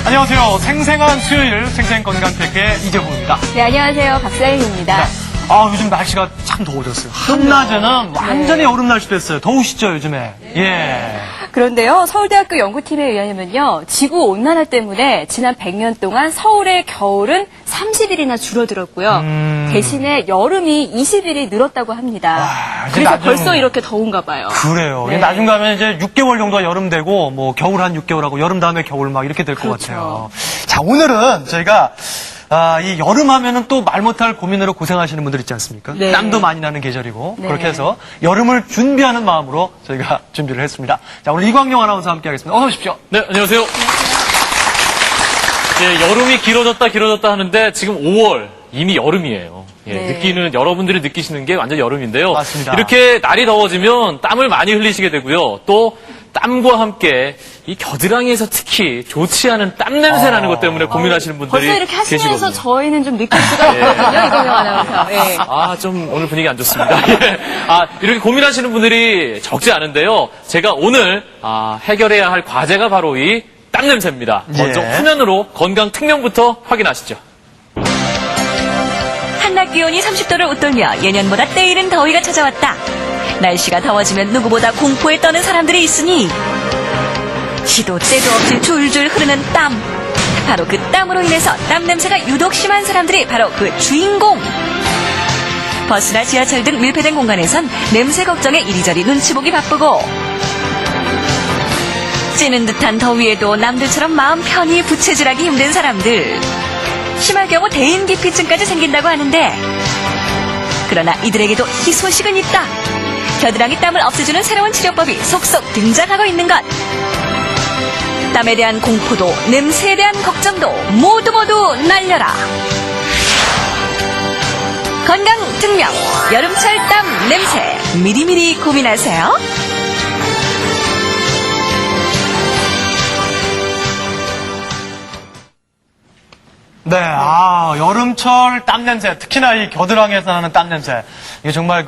안녕하세요. 생생한 수요일 생생건강테크의 이재봉입니다. 네, 안녕하세요. 박사연입니다. 네. 요즘 날씨가 참 더워졌어요. 한낮에는 완전히 여름 날씨 됐어요. 더우시죠, 요즘에? 예. 그런데요, 서울대학교 연구팀에 의하면요, 지구온난화 때문에 지난 100년 동안 서울의 겨울은 30일이나 줄어들었고요. 대신에 여름이 20일이 늘었다고 합니다. 와, 그래서 나중... 벌써 이렇게 더운가 봐요. 그래요. 네. 나중 가면 이제 6개월 정도가 여름 되고, 뭐, 겨울 한 6개월하고 여름 다음에 겨울 막 이렇게 될 것 그렇죠. 같아요. 자, 오늘은 저희가 이 여름 하면은 또 말 못할 고민으로 고생하시는 분들 있지 않습니까? 네. 땀도 많이 나는 계절이고 네. 그렇게 해서 여름을 준비하는 마음으로 저희가 준비를 했습니다. 자, 오늘 이광용 아나운서와 함께 하겠습니다. 어서 오십시오. 네, 안녕하세요. 예, 여름이 길어졌다 하는데 지금 5월 이미 여름이에요. 예, 네. 여러분들이 느끼시는 게 완전 여름인데요. 맞습니다. 이렇게 날이 더워지면 땀을 많이 흘리시게 되고요. 또 땀과 함께 이 겨드랑이에서 특히 좋지 않은 땀 냄새 나는 것 때문에 고민하시는 분들이 벌써 이렇게 하시면서 계시거든요. 저희는 좀 느낄 수가 있거든요, 이광용 아나운서. 예. 좀 오늘 분위기 안 좋습니다. 예. 이렇게 고민하시는 분들이 적지 않은데요. 제가 오늘 해결해야 할 과제가 바로 이 땀 냄새입니다. 먼저 예. 화면으로 건강 특명부터 확인하시죠. 한낮 기온이 30도를 웃돌며 예년보다 때이른 더위가 찾아왔다. 날씨가 더워지면 누구보다 공포에 떠는 사람들이 있으니 시도 때도 없이 줄줄 흐르는 땀. 바로 그 땀으로 인해서 땀 냄새가 유독 심한 사람들이 바로 그 주인공. 버스나 지하철 등 밀폐된 공간에선 냄새 걱정에 이리저리 눈치 보기 바쁘고 찌는 듯한 더위에도 남들처럼 마음 편히 부채질하기 힘든 사람들. 심할 경우 대인기피증까지 생긴다고 하는데 그러나 이들에게도 희소식은 있다. 겨드랑이 땀을 없애주는 새로운 치료법이 속속 등장하고 있는 것. 땀에 대한 공포도 냄새에 대한 걱정도 모두 날려라. 건강 증명 여름철 땀 냄새 미리미리 고민하세요. 네, 여름철 땀 냄새, 특히나 이 겨드랑이에서 나는 땀 냄새. 이게 정말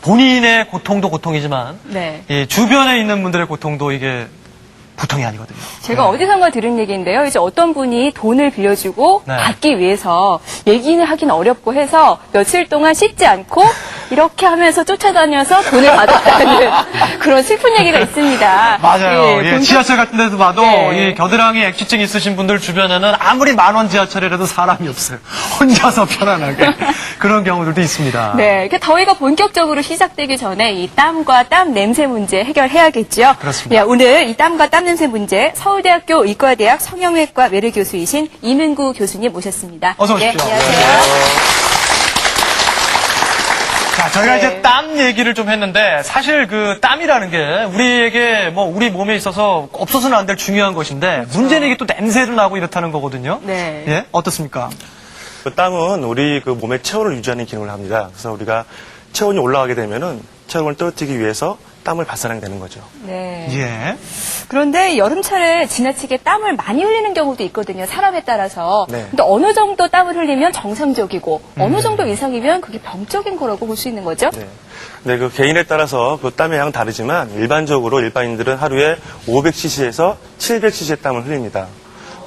본인의 고통도 고통이지만, 네. 이 주변에 있는 분들의 고통도 이게 보통이 아니거든요. 제가 어디선가 들은 얘기인데요. 이제 어떤 분이 돈을 빌려주고 네. 받기 위해서 얘기는 하긴 어렵고 해서 며칠 동안 씻지 않고 이렇게 하면서 쫓아다녀서 돈을 받았다는 그런 슬픈 얘기가 있습니다. 맞아요. 예, 지하철 같은 데서 봐도 네. 이 겨드랑이 액취증 있으신 분들 주변에는 아무리 만원 지하철이라도 사람이 없어요. 혼자서 편안하게. 그런 경우들도 있습니다. 네, 이렇게 더위가 본격적으로 시작되기 전에 이 땀과 땀 냄새 문제 해결해야겠죠. 그렇습니다. 네, 오늘 이 땀과 땀 냄새 문제 서울대학교 의과대학 성형외과 외래 교수이신 이민구 교수님 모셨습니다. 어서 오십시오. 네, 안녕하세요. 자, 저희가 네. 이제 땀 얘기를 좀 했는데 사실 땀이라는 게 우리에게 우리 몸에 있어서 없어서는 안 될 중요한 것인데 그렇죠. 문제는 이게 또 냄새도 나고 이렇다는 거거든요. 네. 예? 어떻습니까? 땀은 우리 몸의 체온을 유지하는 기능을 합니다. 그래서 우리가 체온이 올라가게 되면은 체온을 떨어뜨리기 위해서 땀을 발산하게 되는 거죠. 네. 예. 그런데 여름철에 지나치게 땀을 많이 흘리는 경우도 있거든요. 사람에 따라서. 네. 근데 어느 정도 땀을 흘리면 정상적이고 어느 정도 이상이면 그게 병적인 거라고 볼 수 있는 거죠? 네. 근데 개인에 따라서 땀의 양은 다르지만 일반적으로 일반인들은 하루에 500cc에서 700cc의 땀을 흘립니다.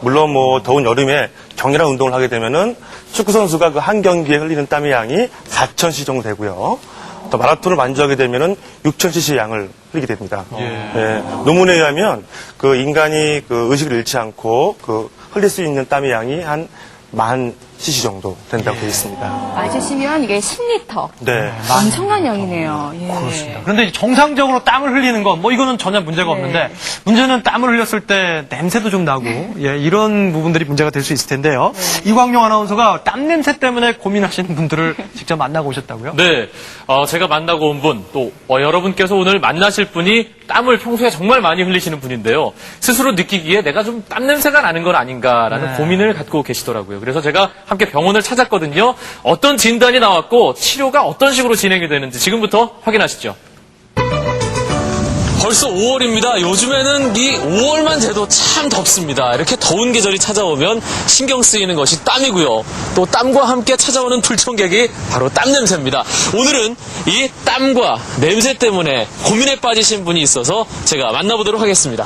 물론 더운 여름에 격렬한 운동을 하게 되면은 축구 선수가 한 경기에 흘리는 땀의 양이 4,000cc 정도 되고요. 또 마라톤을 완주하게 되면은 6,000cc 양을 흘리게 됩니다. 예, 논문에 의하면 인간이 의식을 잃지 않고 흘릴 수 있는 땀의 양이 한 10,000cc 정도 된다고 되어 있습니다. 맞으시면 이게 10리터. 네. 엄청난 양이네요. 예. 그렇습니다. 그런데 정상적으로 땀을 흘리는 건 이거는 전혀 문제가 없는데 문제는 땀을 흘렸을 때 냄새도 좀 나고 이런 부분들이 문제가 될 수 있을 텐데요. 이광용 아나운서가 땀 냄새 때문에 고민하시는 분들을 직접 만나고 오셨다고요? 네, 제가 만나고 온 분, 또 여러분께서 오늘 만나실 분이 땀을 평소에 정말 많이 흘리시는 분인데요. 스스로 느끼기에 내가 좀 땀 냄새가 나는 건 아닌가라는 고민을 갖고 계시더라고요. 그래서 제가 함께 병원을 찾았거든요. 어떤 진단이 나왔고 치료가 어떤 식으로 진행이 되는지 지금부터 확인하시죠. 벌써 5월입니다. 요즘에는 이 5월만 돼도 참 덥습니다. 이렇게 더운 계절이 찾아오면 신경 쓰이는 것이 땀이고요. 또 땀과 함께 찾아오는 불청객이 바로 땀 냄새입니다. 오늘은 이 땀과 냄새 때문에 고민에 빠지신 분이 있어서 제가 만나보도록 하겠습니다.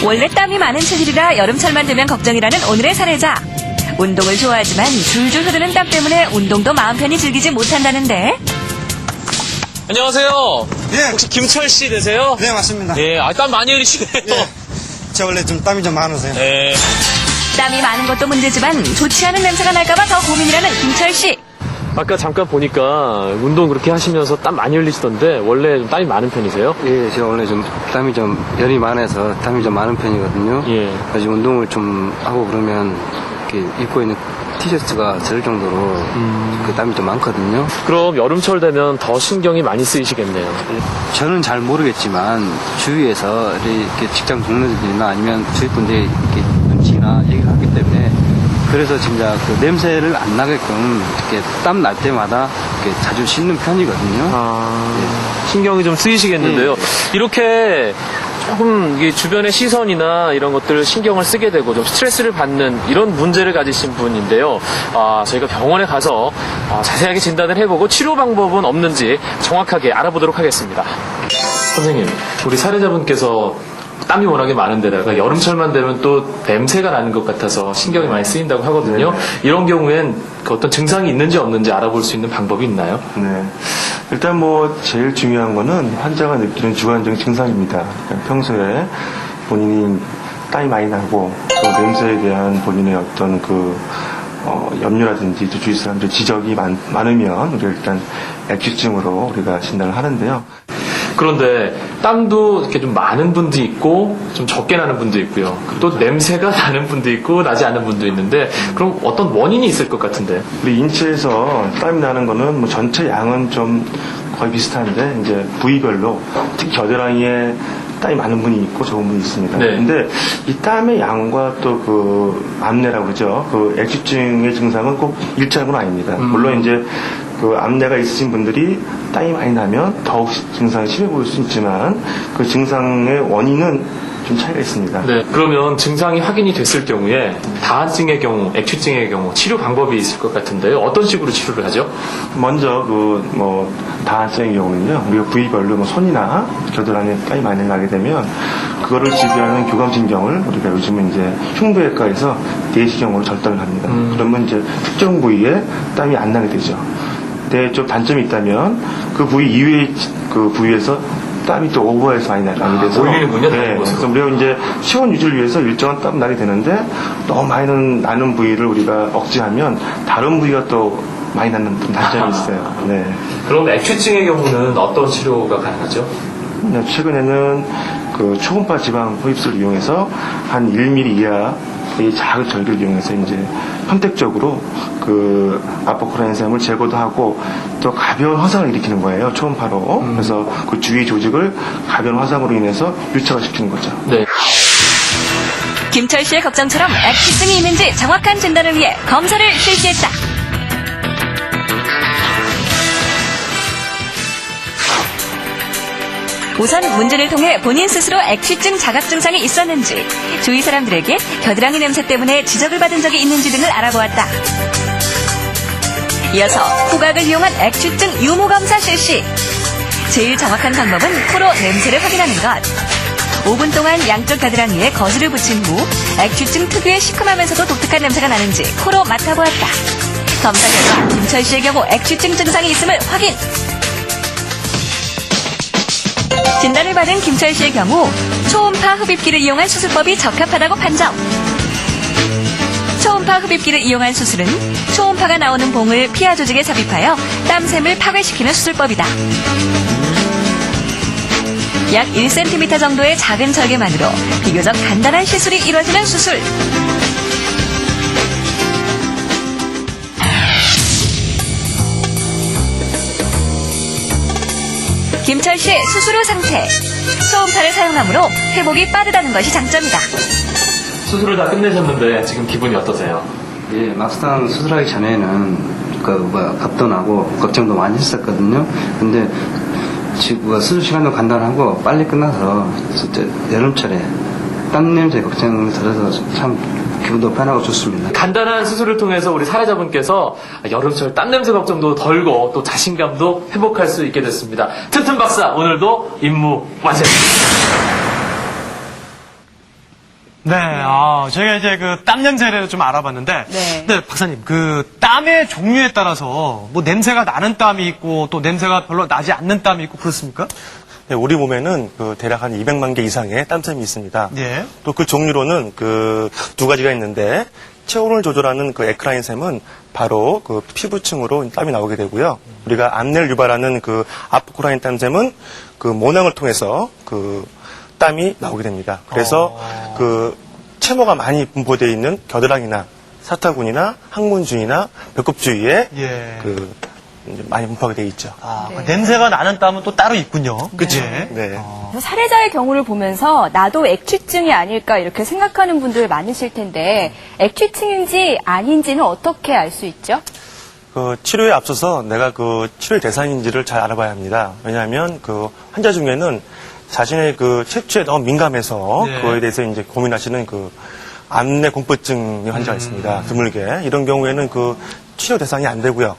원래 땀이 많은 체질이라 여름철만 되면 걱정이라는 오늘의 사례자. 운동을 좋아하지만 줄줄 흐르는 땀 때문에 운동도 마음 편히 즐기지 못한다는데. 안녕하세요. 예. 혹시 김철 씨 되세요? 네, 맞습니다. 예, 땀 많이 흘리시네요. 예. 제가 원래 좀 땀이 좀 많으세요. 네. 땀이 많은 것도 문제지만 좋지 않은 냄새가 날까봐 더 고민이라는 김철 씨. 아까 잠깐 보니까 운동 그렇게 하시면서 땀 많이 흘리시던데 원래 좀 땀이 많은 편이세요? 예, 제가 원래 좀 땀이 좀 열이 많아서 땀이 좀 많은 편이거든요. 예. 그래서 운동을 좀 하고 그러면 이렇게 입고 있는 티셔츠가 젖을 정도로 그 땀이 좀 많거든요. 그럼 여름철 되면 더 신경이 많이 쓰이시겠네요. 저는 잘 모르겠지만 주위에서 이렇게 직장 동료들이나 아니면 주위 분들이 이렇게 눈치나 얘기를 하기 때문에 그래서 진짜 그 냄새를 안 나게끔 이렇게 땀 날 때마다 이렇게 자주 씻는 편이거든요. 신경이 좀 쓰이시겠는데요. 이렇게 조금 이게 주변의 시선이나 이런 것들을 신경을 쓰게 되고 좀 스트레스를 받는 이런 문제를 가지신 분인데요. 저희가 병원에 가서 자세하게 진단을 해보고 치료 방법은 없는지 정확하게 알아보도록 하겠습니다. 선생님, 우리 사례자분께서 땀이 워낙에 많은데다가 여름철만 되면 또 냄새가 나는 것 같아서 신경이 많이 쓰인다고 하거든요. 네. 이런 경우엔 그 어떤 증상이 있는지 없는지 알아볼 수 있는 방법이 있나요? 네. 일단 뭐 제일 중요한 거는 환자가 느끼는 주관적인 증상입니다. 그러니까 평소에 본인이 땀이 많이 나고 또 냄새에 대한 본인의 어떤 염려라든지 또 주위 사람들 지적이 많으면 우리가 일단 액취증으로 우리가 진단을 하는데요. 그런데 땀도 이렇게 좀 많은 분도 있고 좀 적게 나는 분도 있고요. 또 냄새가 나는 분도 있고 나지 않는 분도 있는데 그럼 어떤 원인이 있을 것 같은데? 우리 인체에서 땀이 나는 거는 뭐 전체 양은 좀 거의 비슷한데 이제 부위별로 특히 겨드랑이에 땀이 많은 분이 있고 적은 분이 있습니다. 네. 근데 이 땀의 양과 또 그 암내라고 그러죠. 그 액취증의 증상은 꼭 일치하는 건 아닙니다. 물론 이제 그 암내가 있으신 분들이 땀이 많이 나면 더욱 증상이 심해 보일 수 있지만 그 증상의 원인은 좀 차이가 있습니다. 네. 그러면 증상이 확인이 됐을 경우에 다한증의 경우, 액취증의 경우 치료 방법이 있을 것 같은데요. 어떤 식으로 치료를 하죠? 먼저 다한증의 경우는요. 우리가 부위별로 뭐 손이나 겨드랑이에 땀이 많이 나게 되면 그거를 지배하는 교감신경을 우리가 요즘은 이제 흉부외과에서 내시경으로 절단을 합니다. 그러면 이제 특정 부위에 땀이 안 나게 되죠. 근데 좀 단점이 있다면 그 부위 이외의 그 부위에서 땀이 또 오버해서 많이 나게 돼서 몰리는군요. 네, 그래서 우리가 이제 시원 유지를 위해서 일정한 땀 나게 되는데 너무 많이 나는 부위를 우리가 억제하면 다른 부위가 또 많이 나는 단점이 있어요. 네. 그럼 액취증의 경우는 어떤 치료가 가능하죠? 네, 최근에는 그 초음파 지방 흡입술을 이용해서 한 1mm 이하의 작은 절기를 이용해서 이제 선택적으로 그 아포크라인 샘을 제거도 하고 또 가벼운 화상을 일으키는 거예요. 초음파로. 그래서 그 주위 조직을 가벼운 화상으로 인해서 유착을 시키는 거죠. 네. 김철 씨의 걱정처럼 액취증이 있는지 정확한 진단을 위해 검사를 실시했다. 우선 문진을 통해 본인 스스로 액취증 자각 증상이 있었는지, 주위 사람들에게 겨드랑이 냄새 때문에 지적을 받은 적이 있는지 등을 알아보았다. 이어서 후각을 이용한 액취증 유무 검사 실시. 제일 정확한 방법은 코로 냄새를 확인하는 것. 5분 동안 양쪽 겨드랑이에 거즈를 붙인 후 액취증 특유의 시큼하면서도 독특한 냄새가 나는지 코로 맡아보았다. 검사 결과 김철 씨의 경우 액취증 증상이 있음을 확인. 진단을 받은 김철 씨의 경우 초음파 흡입기를 이용한 수술법이 적합하다고 판정. 초음파 흡입기를 이용한 수술은 초음파가 나오는 봉을 피하 조직에 삽입하여 땀샘을 파괴시키는 수술법이다. 약 1cm 정도의 작은 절개만으로 비교적 간단한 시술이 이루어지는 수술. 김철 씨의 수술 후 상태. 초음파를 사용하므로 회복이 빠르다는 것이 장점이다. 수술을 다 끝내셨는데 지금 기분이 어떠세요? 예, 막상 수술하기 전에는 겁도 나고 걱정도 많이 했었거든요. 근데 지금 수술 시간도 간단하고 빨리 끝나서 진짜 여름철에 땀 냄새 걱정 들어서 참 기분도 편하고 좋습니다. 간단한 수술을 통해서 우리 사례자분께서 여름철 땀냄새 걱정도 덜고 또 자신감도 회복할 수 있게 됐습니다. 튼튼 박사, 오늘도 임무 완성! 네, 제가 이제 그 땀 냄새를 좀 알아봤는데, 네. 네, 박사님, 그 땀의 종류에 따라서 뭐 냄새가 나는 땀이 있고 또 냄새가 별로 나지 않는 땀이 있고 그렇습니까? 네, 우리 몸에는 그 대략 한 200만 개 이상의 땀샘이 있습니다. 예. 또 그 종류로는 그 두 가지가 있는데 체온을 조절하는 그 에크라인샘은 바로 그 피부층으로 땀이 나오게 되고요. 우리가 암내를 유발하는 그 아포크라인 땀샘은 그 모낭을 통해서 그 땀이 나오게 됩니다. 그래서 그 채모가 많이 분포되어 있는 겨드랑이나 사타구니나 항문주위나 배꼽 주위에 예. 그 이제 많이 분포하게 되어 있죠. 냄새가 나는 땀은 또 따로 있군요. 그렇죠. 예. 네. 사례자의 경우를 보면서 나도 액취증이 아닐까 이렇게 생각하는 분들 많으실 텐데 액취증인지 아닌지는 어떻게 알 수 있죠? 그 치료에 앞서서 내가 그 치료의 대상인지를 잘 알아봐야 합니다. 왜냐하면 그 환자 중에는 자신의 그 체취에 너무 민감해서 네. 그거에 대해서 이제 고민하시는 그 암내 공포증의 환자가 있습니다. 드물게 이런 경우에는 그 치료 대상이 안 되고요.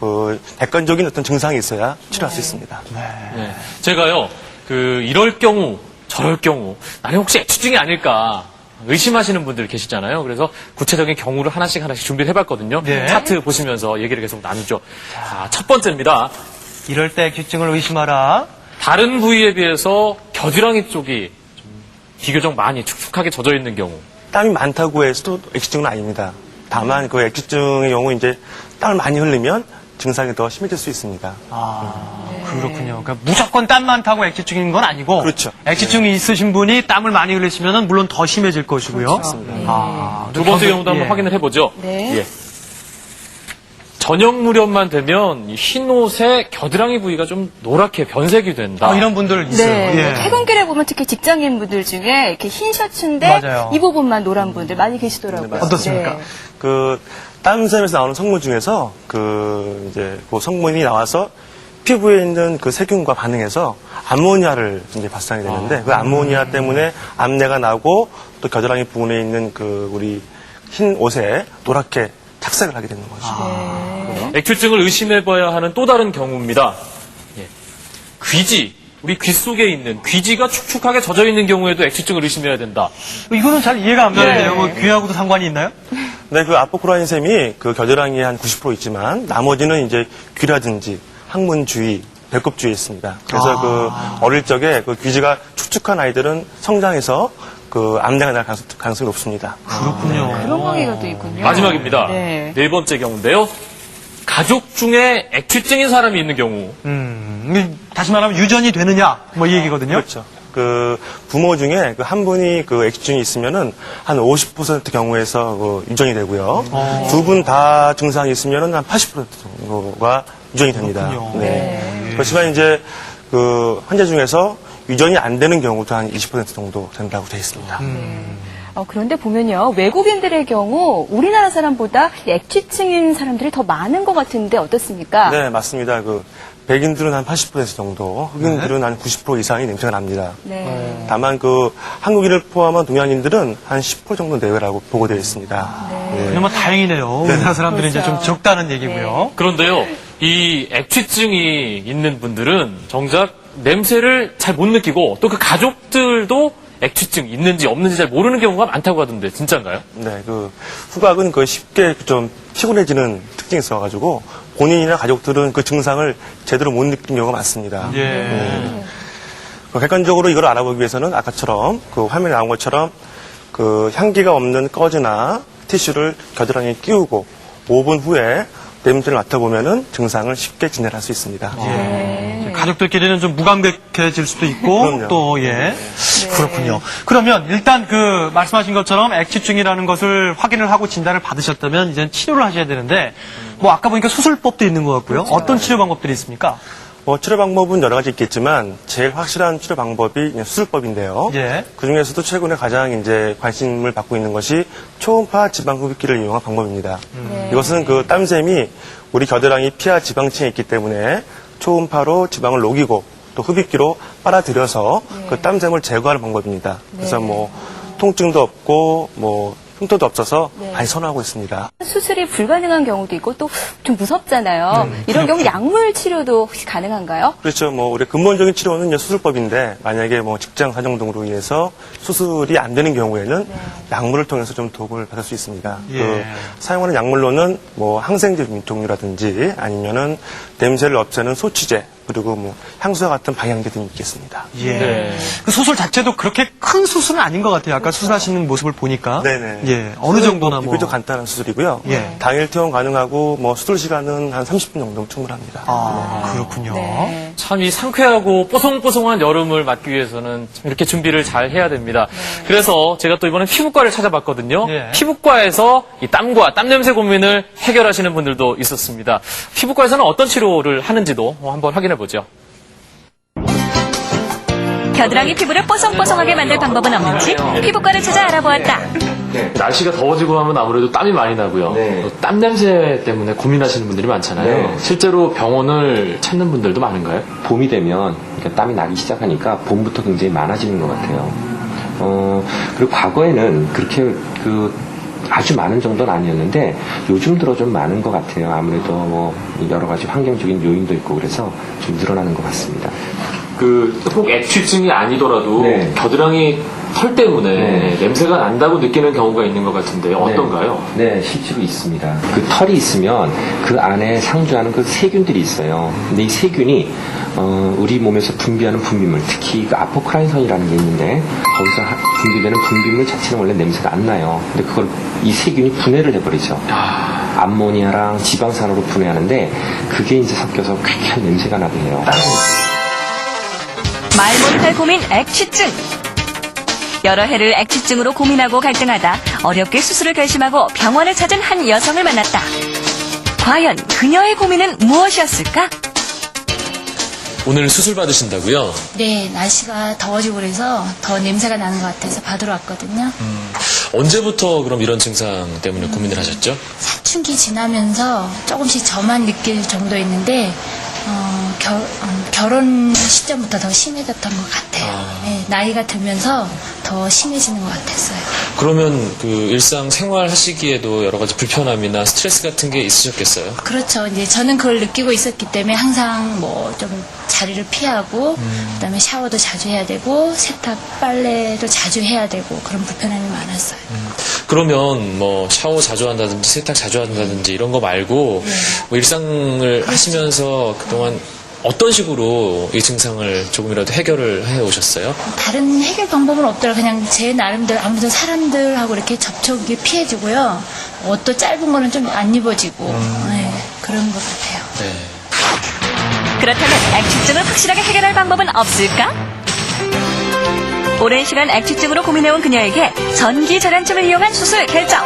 그 객관적인 어떤 증상이 있어야 치료할 수 있습니다. 네. 제가요, 이럴 경우, 저럴 경우, 나는 혹시 액취증이 아닐까 의심하시는 분들 계시잖아요. 그래서 구체적인 경우를 하나씩 준비를 해봤거든요. 네. 차트 보시면서 얘기를 계속 나누죠. 자, 첫 번째입니다. 이럴 때 액취증을 의심하라. 다른 부위에 비해서 겨드랑이 쪽이 좀 비교적 많이 축축하게 젖어 있는 경우. 땀이 많다고 해서도 액취증은 아닙니다. 다만 그 액취증의 경우 이제 땀을 많이 흘리면 증상이 더 심해질 수 있습니다. 그렇군요. 그러니까 무조건 땀 많다고 액취증인 건 아니고. 그렇죠. 액취증이 있으신 분이 땀을 많이 흘리시면 물론 더 심해질 것이고요. 두 번째 경우도 한번 예. 확인을 해보죠. 네. 예. 저녁 무렵만 되면 이 흰 옷에 겨드랑이 부위가 좀 노랗게 변색이 된다. 이런 분들 있어요. 네. 예. 퇴근길에 보면 특히 직장인분들 중에 이렇게 흰 셔츠인데 맞아요. 이 부분만 노란 분들 많이 계시더라고요. 네, 어떻습니까? 그 땀샘에서 나오는 성분 중에서 그 이제 그 성분이 나와서 피부에 있는 그 세균과 반응해서 암모니아를 이제 발산이 되는데 그 암모니아 때문에 암내가 나고 또 겨드랑이 부분에 있는 그 우리 흰 옷에 노랗게 착색을 하게 되는 거죠. 액취증을 의심해봐야 하는 또 다른 경우입니다. 예. 귀지. 우리 귀 속에 있는 귀지가 축축하게 젖어 있는 경우에도 액취증을 의심해야 된다. 이거는 잘 이해가 안 가는데요. 뭐 귀하고도 상관이 있나요? 네, 그 아포크라인샘이 그 겨드랑이에 한 90% 있지만 나머지는 이제 귀라든지 항문 주위, 배꼽 주위에 있습니다. 그래서 그 어릴 적에 그 귀지가 축축한 아이들은 성장해서 그 암내가 날 가능성이 높습니다. 그렇군요. 그런 관계가 또 있군요. 마지막입니다. 네. 네 번째 경우인데요. 가족 중에 액취증인 사람이 있는 경우. 다시 말하면 유전이 되느냐 뭐 이 얘기거든요. 그렇죠. 그 부모 중에 그 한 분이 그 액취증이 있으면은 한 50% 경우에서 그 유전이 되고요. 두 분 다 증상이 있으면은 한 80% 정도가 유전이 됩니다. 그렇군요. 네. 그렇지만 이제 그 환자 중에서 유전이 안 되는 경우도 한 20% 정도 된다고 되어 있습니다. 그런데 보면요, 외국인들의 경우 우리나라 사람보다 액취증인 사람들이 더 많은 것 같은데 어떻습니까? 네, 맞습니다. 그 백인들은 한 80% 정도, 흑인들은 한 90% 이상이 냄새가 납니다. 네. 다만 그 한국인을 포함한 동양인들은 한 10% 정도 내외라고 보고되어 있습니다. 네. 그나마 다행이네요. 우리나라 사람들은 이제 좀 그렇죠. 적다는 얘기고요. 그런데요, 이 액취증이 있는 분들은 정작 냄새를 잘 못 느끼고 또 그 가족들도 액취증 있는지 없는지 잘 모르는 경우가 많다고 하던데 진짜인가요? 네, 그 후각은 그 쉽게 좀 피곤해지는 특징이 있어가지고 본인이나 가족들은 그 증상을 제대로 못 느끼는 경우가 많습니다. 예. 그 객관적으로 이걸 알아보기 위해서는 아까처럼 그 화면에 나온 것처럼 그 향기가 없는 꺼즈나 티슈를 겨드랑이에 끼우고 5분 후에 냄새를 맡아보면은 증상을 쉽게 진단할 수 있습니다. 가족들끼리는 좀 무감각해질 수도 있고 그럼요. 또 그렇군요. 그러면 일단 그 말씀하신 것처럼 액취증이라는 것을 확인을 하고 진단을 받으셨다면 이제 치료를 하셔야 되는데 뭐 아까 보니까 수술법도 있는 것 같고요. 어떤 치료 방법들이 있습니까? 치료 방법은 여러 가지 있겠지만 제일 확실한 치료 방법이 이제 수술법인데요. 예. 그 중에서도 최근에 가장 이제 관심을 받고 있는 것이 초음파 지방 흡입기를 이용한 방법입니다. 이것은 그 땀샘이 우리 겨드랑이 피하 지방층에 있기 때문에 초음파로 지방을 녹이고 또 흡입기로 빨아들여서 그 땀샘을 제거하는 방법입니다. 그래서 뭐 통증도 없고 뭐 흉터도 없어서 네. 많이 선호하고 있습니다. 수술이 불가능한 경우도 있고 또 좀 무섭잖아요. 이런 경우 약물 치료도 혹시 가능한가요? 그렇죠. 뭐 우리 근본적인 치료는 이제 수술법인데 만약에 뭐 직장 사정 등으로 인해서 수술이 안 되는 경우에는 약물을 통해서 좀 도움을 받을 수 있습니다. 예. 그 사용하는 약물로는 뭐 항생제 종류라든지 아니면은 냄새를 없애는 소취제 그리고 뭐 향수와 같은 방향제 등이 있겠습니다. 예. 네. 그 수술 자체도 그렇게 큰 수술은 아닌 것 같아요. 아까 수술하시는 모습을 보니까. 네네. 예. 어느 정도나 뭐. 비교적 간단한 수술이고요. 예. 당일 퇴원 가능하고 뭐 수술 시간은 한 30분 정도면 충분합니다. 아, 그렇군요. 네. 참 이 상쾌하고 뽀송뽀송한 여름을 맞기 위해서는 참 이렇게 준비를 잘 해야 됩니다. 그래서 제가 또 이번에 피부과를 찾아봤거든요. 예. 피부과에서 이 땀과 땀 냄새 고민을 해결하시는 분들도 있었습니다. 피부과에서는 어떤 치료를 하는지도 한번 확인해 보죠. 겨드랑이 피부를 뽀송뽀송하게 만들 방법은 없는지 피부과를 찾아 알아보았다. 날씨가 더워지고 하면 아무래도 땀이 많이 나고요. 네. 또 땀 냄새 때문에 고민하시는 분들이 많잖아요. 네. 실제로 병원을 찾는 분들도 많은가요? 봄이 되면 그러니까 땀이 나기 시작하니까 봄부터 굉장히 많아지는 것 같아요. 그리고 과거에는 그렇게 아주 많은 정도는 아니었는데 요즘 들어 좀 많은 것 같아요. 아무래도 뭐 여러 가지 환경적인 요인도 있고 그래서 좀 늘어나는 것 같습니다. 꼭 액취증이 아니더라도 네. 겨드랑이 털 때문에 네. 냄새가 난다고 느끼는 경우가 있는 것 같은데 어떤가요? 네, 실제로 있습니다. 그 털이 있으면 그 안에 상주하는 그 세균들이 있어요. 근데 이 세균이 우리 몸에서 분비하는 분비물, 특히 그 아포크라인선이라는 게 있는데 거기서 분비되는 분비물 자체는 원래 냄새가 안 나요. 근데 그걸 이 세균이 분해를 해버리죠. 암모니아랑 지방산으로 분해하는데 그게 이제 섞여서 쾌쾌한 냄새가 나게 해요. 말 못할 고민 액취증. 여러 해를 액취증으로 고민하고 갈등하다 어렵게 수술을 결심하고 병원을 찾은 한 여성을 만났다. 과연 그녀의 고민은 무엇이었을까? 오늘 수술 받으신다고요? 네, 날씨가 더워지고 그래서 더 냄새가 나는 것 같아서 받으러 왔거든요. 언제부터 그럼 이런 증상 때문에 고민을 하셨죠? 사춘기 지나면서 조금씩 저만 느낄 정도였는데 결혼 시점부터 더 심해졌던 것 같아요. 네, 나이가 들면서 더 심해지는 것 같았어요. 그러면 그 일상 생활 하시기에도 여러 가지 불편함이나 스트레스 같은 게 있으셨겠어요? 그렇죠. 이제 저는 그걸 느끼고 있었기 때문에 항상 뭐 좀 자리를 피하고 그다음에 샤워도 자주 해야 되고 세탁, 빨래도 자주 해야 되고 그런 불편함이 많았어요. 그러면 뭐 샤워 자주 한다든지 세탁 자주 한다든지 이런 거 말고 뭐 일상을 하시면서 그동안 어떤 식으로 이 증상을 조금이라도 해결을 해 오셨어요? 다른 해결 방법은 없더라. 그냥 제 나름대로 아무래도 사람들하고 이렇게 접촉이 피해지고요. 옷도 짧은 거는 좀 안 입어지고 네, 그런 것 같아요. 네. 그렇다면 액취증을 확실하게 해결할 방법은 없을까? 오랜 시간 액취증으로 고민해온 그녀에게 전기절연증을 이용한 수술 결정.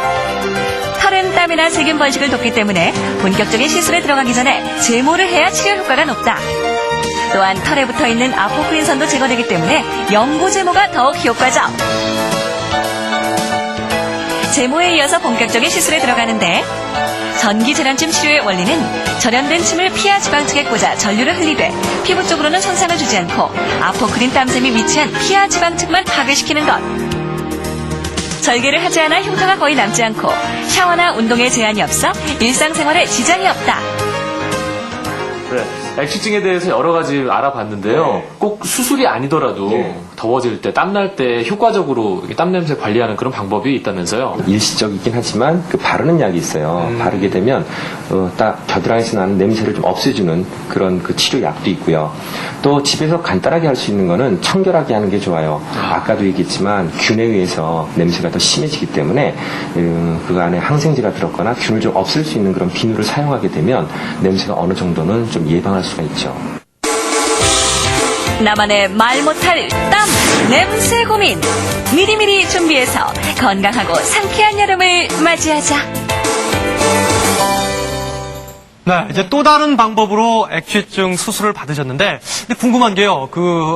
털은 땀이나 세균 번식을 돕기 때문에 본격적인 시술에 들어가기 전에 제모를 해야 치료 효과가 높다. 또한 털에 붙어있는 아포크린선도 제거되기 때문에 영구 제모가 더욱 효과적. 제모에 이어서 본격적인 시술에 들어가는데 전기절연증 치료의 원리는 절연된 침을 피하 지방층에 꽂아 전류를 흘리되 피부 쪽으로는 손상을 주지 않고 아포크린 땀샘이 위치한 피하 지방층만 파괴시키는 것. 절개를 하지 않아 흉터가 거의 남지 않고 샤워나 운동에 제한이 없어 일상생활에 지장이 없다. 네. 액취증에 대해서 여러 가지 알아봤는데요. 꼭 수술이 아니더라도 더워질 때, 땀날 때 효과적으로 땀 냄새 관리하는 그런 방법이 있다면서요? 일시적이긴 하지만 그 바르는 약이 있어요. 바르게 되면 딱 겨드랑이에서 나는 냄새를 좀 없애주는 그런 그 치료 약도 있고요. 또 집에서 간단하게 할 수 있는 거는 청결하게 하는 게 좋아요. 아까도 얘기했지만 균에 의해서 냄새가 더 심해지기 때문에 그 안에 항생제가 들었거나 균을 좀 없앨 수 있는 그런 비누를 사용하게 되면 냄새가 어느 정도는 좀 예방할 수가 있죠. 나만의 말 못할 땀, 냄새 고민. 미리미리 준비해서 건강하고 상쾌한 여름을 맞이하자. 네, 이제 또 다른 방법으로 액취증 수술을 받으셨는데, 근데 궁금한 게요,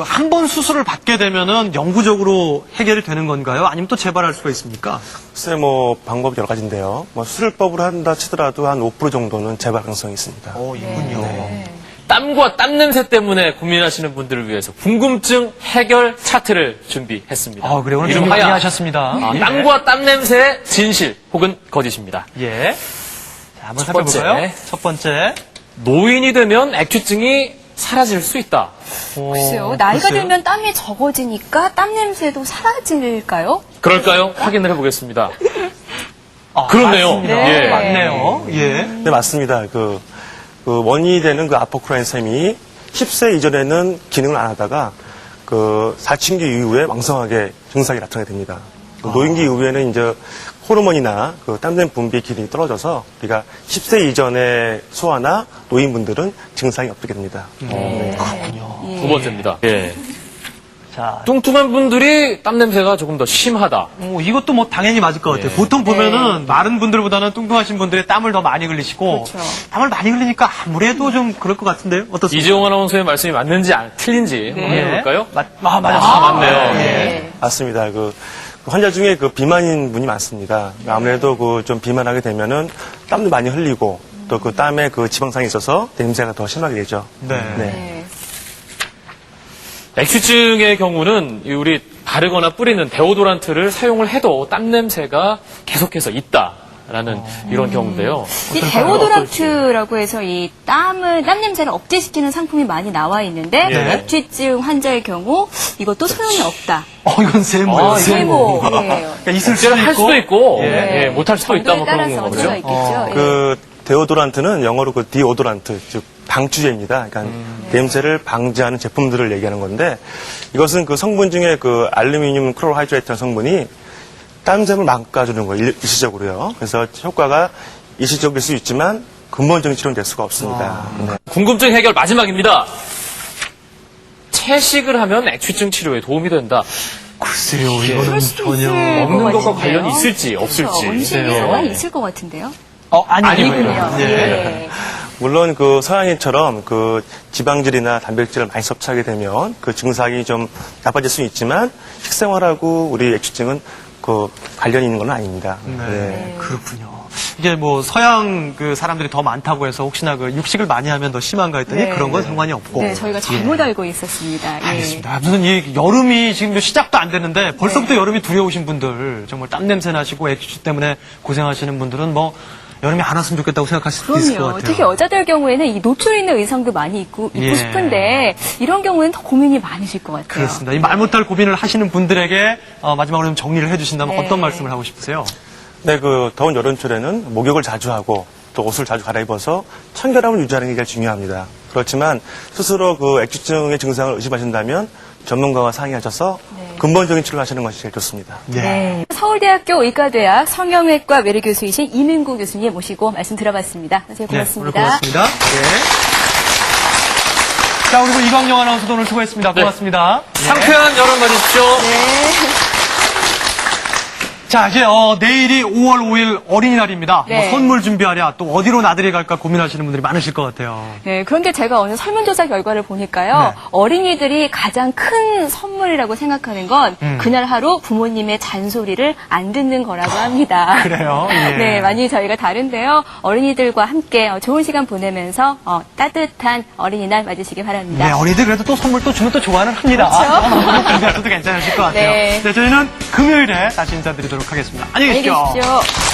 한 번 수술을 받게 되면은 영구적으로 해결이 되는 건가요? 아니면 또 재발할 수가 있습니까? 글쎄 뭐 방법이 여러 가지인데요. 뭐 수술법으로 한다 치더라도 한 5% 정도는 재발 가능성이 있습니다. 있군요. 땀과 땀 냄새 때문에 고민하시는 분들을 위해서 궁금증 해결 차트를 준비했습니다. 아, 그래요? 오늘 이름 준비 많이 하야. 하셨습니다. 예. 땀과 땀 냄새의 진실 혹은 거짓입니다. 예. 자, 한번 첫 번째. 살펴볼까요? 첫 번째. 노인이 되면 액취증이 사라질 수 있다. 글쎄요. 나이가 글쎄요. 들면 땀이 적어지니까 땀 냄새도 사라질까요? 그럴까요? 확인을 해보겠습니다. 아, 그렇네요. 맞습니다. 네. 맞네요. 예. 네, 맞습니다. 그 원인이 되는 그 아포크라인샘이 10세 이전에는 기능을 안 하다가 그 사춘기 이후에 왕성하게 증상이 나타나게 됩니다. 그 노인기 이후에는 이제 호르몬이나 그 땀샘 분비 기능이 떨어져서 우리가 10세 이전의 소아나 노인분들은 증상이 없게 됩니다. 두 번째입니다. 예. 자, 뚱뚱한 분들이 땀 냄새가 조금 더 심하다. 이것도 뭐 당연히 맞을 것 같아요. 예. 보통 보면은 마른 분들보다는 뚱뚱하신 분들이 땀을 더 많이 흘리시고 그렇죠. 땀을 많이 흘리니까 아무래도 좀 그럴 것 같은데요. 어떻습니까? 이재용 아나운서의 말씀이 맞는지 틀린지 한번 해볼까요? 맞았습니다. 아, 맞네요. 네. 맞습니다. 그 환자 중에 그 비만인 분이 많습니다. 아무래도 그 좀 비만하게 되면은 땀도 많이 흘리고 또 그 땀에 그 지방산이 있어서 냄새가 더 심하게 되죠. 네. 네. 액취증의 경우는 우리 바르거나 뿌리는 데오도란트를 사용을 해도 땀 냄새가 계속해서 있다라는 이런 경우인데요. 이 데오도란트라고 해서 이 땀 냄새를 억제시키는 상품이 많이 나와 있는데 예. 액취증 환자의 경우 이것도 소용이 없다. 이건 세모예요. 세모예요. 그러니까 있을 수도 할 수도 있고 예. 못할 수도 있다 뭐 그런 따라서 거죠. 차이가 있겠죠. 예. 그 데오도란트는 영어로 그 디오도란트, 즉 방추제입니다. 그러니까 냄새를 방지하는 제품들을 얘기하는 건데 이것은 그 성분 중에 그 알루미늄 클로라이드라는 성분이 땀샘을 막아주는 거예요. 일시적으로요. 그래서 효과가 일시적일 수 있지만 근본적인 치료는 될 수가 없습니다. 네. 궁금증 해결 마지막입니다. 채식을 하면 액취증 치료에 도움이 된다. 글쎄요, 이거는 그럴 수도 있을 전혀. 먹는 것 것과 같은데요. 관련이 있을지 없을지. 원식이 네. 상관이 있을 것 같은데요. 아니군요. 예. 예. 물론 그 서양인처럼 그 지방질이나 단백질을 많이 섭취하게 되면 그 증상이 좀 나빠질 수 있지만 식생활하고 우리 액취증은 그 관련이 있는 건 아닙니다. 네. 그렇군요. 이게 뭐 서양 그 사람들이 더 많다고 해서 혹시나 그 육식을 많이 하면 더 심한가 했더니 네. 그런 건 상관이 없고. 네, 저희가 잘못 알고 있었습니다. 예. 알겠습니다. 무슨 이 여름이 지금 시작도 안 됐는데 벌써부터 여름이 두려우신 분들, 정말 땀 냄새 나시고 액취 때문에 고생하시는 분들은 뭐 여름이 안 왔으면 좋겠다고 생각하실 수도 있을 것 그럼요. 같아요. 특히 여자들 경우에는 이 노출 있는 의상도 많이 입고 예. 싶은데 이런 경우에는 더 고민이 많으실 것 같아요. 그렇습니다. 이 말 못할 고민을 하시는 분들에게 마지막으로 좀 정리를 해주신다면 네. 어떤 말씀을 하고 싶으세요? 네, 그 더운 여름철에는 목욕을 자주 하고 또 옷을 자주 갈아입어서 청결함을 유지하는 게 제일 중요합니다. 그렇지만 스스로 그 액취증의 증상을 의심하신다면 전문가와 상의하셔서 근본적인 치료를 하시는 것이 제일 좋습니다. 네. 서울대학교 의과대학 성형외과 외래 교수이신 이민구 교수님 모시고 말씀 들어봤습니다. 선생님 고맙습니다. 네, 오늘 고맙습니다. 자, 그리고 이광용 아나운서도 오늘 수고했습니다. 고맙습니다. 상쾌한 여름 맞으십시오. 자, 이제 내일이 5월 5일 어린이날입니다. 네. 뭐 선물 준비하랴, 또 어디로 나들이 갈까 고민하시는 분들이 많으실 것 같아요. 네, 그런데 제가 오늘 설문조사 결과를 보니까요. 네. 어린이들이 가장 큰 선물이라고 생각하는 건 그날 하루 부모님의 잔소리를 안 듣는 거라고 합니다. 그래요? 예. 네, 많이 저희가 다른데요. 어린이들과 함께 좋은 시간 보내면서 따뜻한 어린이날 맞으시기 바랍니다. 네, 어린이들 그래도 또 선물 또 주면 또 좋아는 합니다. 그렇죠. 준비하셔도 괜찮으실 것 같아요. 네. 네, 저희는 금요일에 다시 인사드리도록 하겠습니다. 안녕히 안녕히 계십시오. 계십시오.